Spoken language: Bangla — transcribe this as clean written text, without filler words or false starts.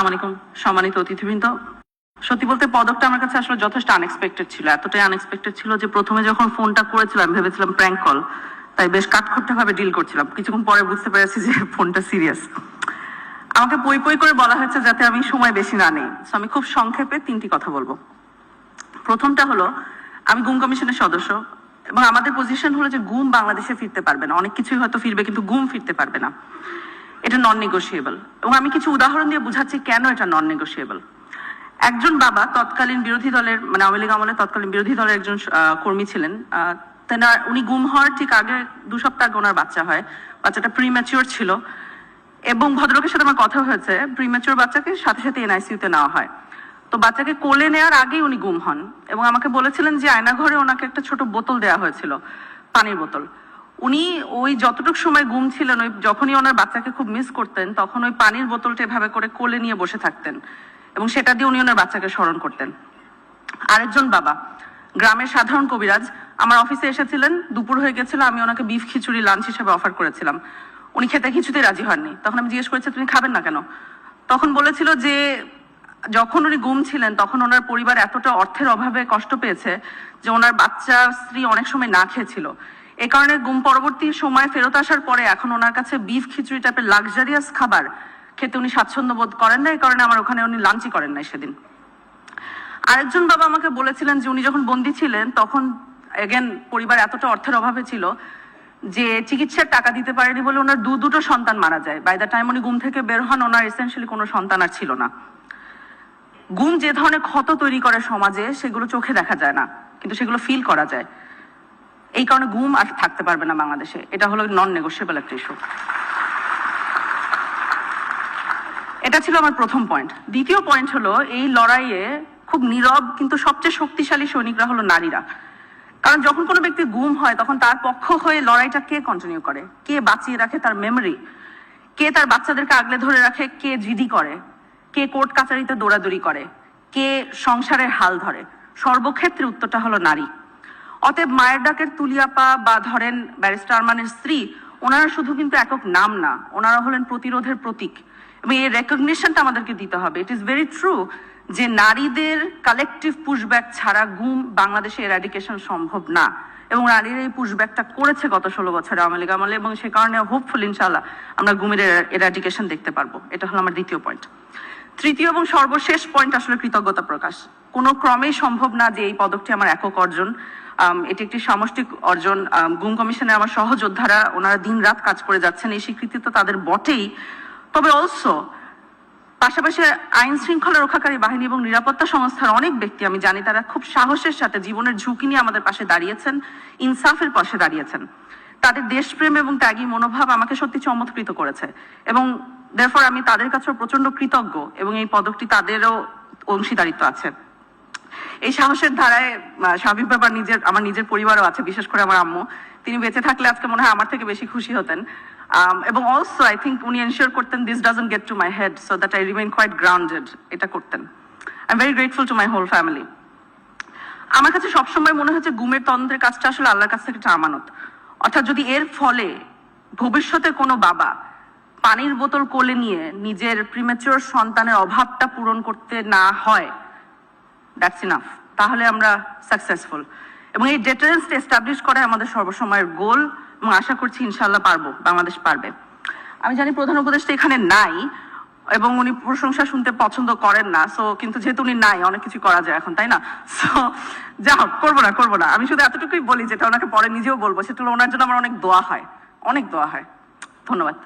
আসসালামু আলাইকুম সম্মানিত অতিথিবৃন্দ। সত্যি বলতে পদকটা আমার কাছে আসলে যথেষ্ট আনএক্সপেক্টেড ছিল। এতটাই আনএক্সপেক্টেড ছিল যে প্রথমে যখন ফোনটা করেছিলাম ভেবেছিলাম প্র্যাঙ্ক কল, তাই বেশ কাঠখোট্টা ভাবে ডিল করছিলাম। কিছুক্ষণ পরে বুঝতে পেরেছি যে ফোনটা সিরিয়াস। আমাকে পই পই করে বলা হয়েছে যাতে আমি সময় বেশি না নেই, সো আমি খুব সংক্ষেপে 3টি কথা বলবো। প্রথমটা হলো, আমি গুম কমিশনের সদস্য এবং আমাদের পজিশন হলো যে গুম বাংলাদেশে ফিরতে পারবে না। অনেক কিছুই হয়তো ফিরবে কিন্তু গুম ফিরতে পারবে না, এটা নন নেগোশিয়েবল। এবং আমি কিছু উদাহরণ দিয়ে বুঝাচ্ছি কেন এটা নন নেগোশিয়েবল। একজন বাবা তৎকালীন বিরোধী দলের মানে আওয়ামী লীগ আমলে তৎকালীন বিরোধী দলের একজন কর্মী ছিলেন। উনি গুম হওয়ার ঠিক আগে 2 সপ্তাহ আগে ওনার বাচ্চা হয়। বাচ্চাটা প্রিম্যাচিওর ছিল এবং ভদ্রলোকের সাথে আমার কথা হয়েছে, প্রিম্যাচিওর বাচ্চাকে সাথে সাথে এনআইসিইউতে নেওয়া হয়। তো বাচ্চাকে কোলে নেওয়ার আগেই উনি গুম হন এবং আমাকে বলেছিলেন যে আয়নাঘরে ওনাকে একটা ছোট বোতল দেওয়া হয়েছিল, পানির বোতল। উনি ওই যতটুকু সময় গুম ছিলেন, ওই যখনই ওনার বাচ্চাকে খুব মিস করতেন তখন ওই পানির বোতলটা এভাবে করে কোলে নিয়ে বসে থাকতেন এবং সেটা দিয়ে উনি ওনার বাচ্চাকে স্মরণ করতেন। আরেকজন বাবা, গ্রামের সাধারণ কবিরাজ, আমার অফিসে এসেছিলেন, দুপুর হয়ে গেছিল, আমি ওনাকে বিফ খিচুড়ি লাঞ্চ হিসেবে অফার করেছিলাম। উনি খেতে কিছুতেই রাজি হননি। তখন আমি জিজ্ঞেস করেছি তুমি খাবেন না কেন? তখন বলেছিল যে যখন উনি গুম ছিলেন তখন ওনার পরিবার এতটা অর্থের অভাবে কষ্ট পেয়েছে যে ওনার বাচ্চা স্ত্রী অনেক সময় না খেয়েছিল। এ কারণে গুম পরবর্তী সময় ফেরত আসার পরে এখন ওনার কাছে বিফ খিচুড়ি টাইপের লাক্সারিয়াস খাবার খেতে উনি স্বাচ্ছন্দ্য বোধ করেন না, এই কারণে আমার ওখানে উনি লাঞ্চই করেন নাই সেদিন। আরেকজন বাবা আমাকে বলেছিলেন যে উনি যখন বন্দী ছিলেন তখন এগেন পরিবার এতটা অর্থের অভাবে ছিল যে চিকিৎসার টাকা দিতে পারেনি বলে ওনার দুটো সন্তান মারা যায়। বাই দ্য টাইম উনি গুম থেকে বের হন ওনার এসেনশিয়ালি কোনো সন্তান আর ছিল না। গুম যে ধরনের ক্ষত তৈরি করে সমাজে সেগুলো চোখে দেখা যায় না, কিন্তু সেগুলো ফিল করা যায়। এই কারণে গুম আর থাকতে পারবে না বাংলাদেশে, এটা হলো নন নেগোশিয়েবল একটা ইস্যু। এটা ছিল আমার প্রথম পয়েন্ট। দ্বিতীয় পয়েন্ট হলো, এই লড়াইয়ে খুব নীরব কিন্তু সবচেয়ে শক্তিশালী সৈনিকরা হলো নারীরা। কারণ যখন কোনো ব্যক্তি গুম হয় তখন তার পক্ষ হয়ে লড়াইটা কে কন্টিনিউ করে, কে বাঁচিয়ে রাখে তার মেমোরি, কে তার বাচ্চাদেরকে আগলে ধরে রাখে, কে জিডি করে, কে কোর্ট কাচারিতে দৌড়াদৌড়ি করে, কে সংসারের হাল ধরে, সর্বক্ষেত্রে উত্তরটা হলো নারী। অতএব মায়ের ডাকের তুলিয়াপা বা ধরেন ব্যারিস্টার আরমানের স্ত্রী, ওনারা শুধু কিন্তু একক নাম না, ওনারা হলেন প্রতিরোধের প্রতীক এবং এই রেকগনিশনটা আমাদেরকে দিতে হবে। ইট ইজ ভেরি ট্রু যে নারীদের কালেকটিভ পুশব্যাক ছাড়া গুম বাংলাদেশে এরাডিকেশন সম্ভব না এবং নারীরা এই পুশব্যাকটা করেছে গত 16 বছরে আওয়ামী লীগ আমলে এবং সে কারণে হোপফুল ইনশাআল্লাহ আমরা গুমের এরাডিকেশন দেখতে পারবো। এটা হলো আমার দ্বিতীয় পয়েন্ট। তৃতীয় এবং সর্বশেষ পয়েন্ট আসলে কৃতজ্ঞতা প্রকাশ। কোনো ক্রমেই সম্ভব না যে এই পদকটি আমার একক অর্জন, এটি একটি সামষ্টিক অর্জন। গুম কমিশনের আমার সহযোদ্ধারা ওনারা দিন রাত কাজ করে যাচ্ছেন, এই স্বীকৃতি তো তাদের বটেই, তবে অলসো পাশাপাশি আইন শৃঙ্খলা রক্ষাকারী বাহিনী এবং নিরাপত্তা সংস্থার অনেক ব্যক্তি আমি জানি তারা খুব সাহসের সাথে জীবনের ঝুঁকি নিয়ে আমাদের পাশে দাঁড়িয়েছেন, ইনসাফের পাশে দাঁড়িয়েছেন। তাদের দেশপ্রেম এবং ত্যাগী মনোভাব আমাকে সত্যি চমৎকৃত করেছে এবং therefore আমি তাদের কাছেও প্রচন্ড কৃতজ্ঞ এবং এই পদকটি তাদেরও অংশীদারিত্ব আছে। এই সাহসের ধারায় স্বাভাবিক ব্যাপার আমার নিজের পরিবারও আছে, বিশেষ করে আমার আম্মু। তিনি বেঁচে থাকলে আজকে মনে হয় আমার থেকে বেশি খুশি হতেন এবং অলসো আই থিঙ্ক উনি এনশিওর করতেন this doesn't get to my head so that I remain quite grounded, এটা করতেন। I am very grateful to my whole family. আমার কাছে সবসময় মনে হচ্ছে গুমের তদন্তের কাজটা আসলে আল্লাহর কাছ থেকে একটা আমানত। অর্থাৎ যদি এর ফলে ভবিষ্যতে কোনো বাবা পানির বোতল কোলে নিয়ে নিজের প্রিম্যাচিওর সন্তানের অভাবটা পূরণ করতে না হয়, দ্যাটস ইনাফ, তাহলে আমরা সাকসেসফুল। এবং এই ডেটারেন্সটা এস্টাবলিশ করা আমাদের সর্বসময়ের গোল এবং আশা করছি ইনশাআল্লাহ পারবো, বাংলাদেশ পারবে। আমি জানি প্রধান উপদেষ্টা এখানে নাই এবং উনি প্রশংসা শুনতে পছন্দ করেন না, সো কিন্তু যেহেতু উনি নাই অনেক কিছু করা যায় এখন, তাই না? সো যা হোক, করবো না। আমি শুধু এতটুকুই বলি যেটা ওনাকে পরে নিজেও বলবো, সেটা হলো ওনার জন্য আমার অনেক দোয়া হয়, অনেক দোয়া হয়। ধন্যবাদ।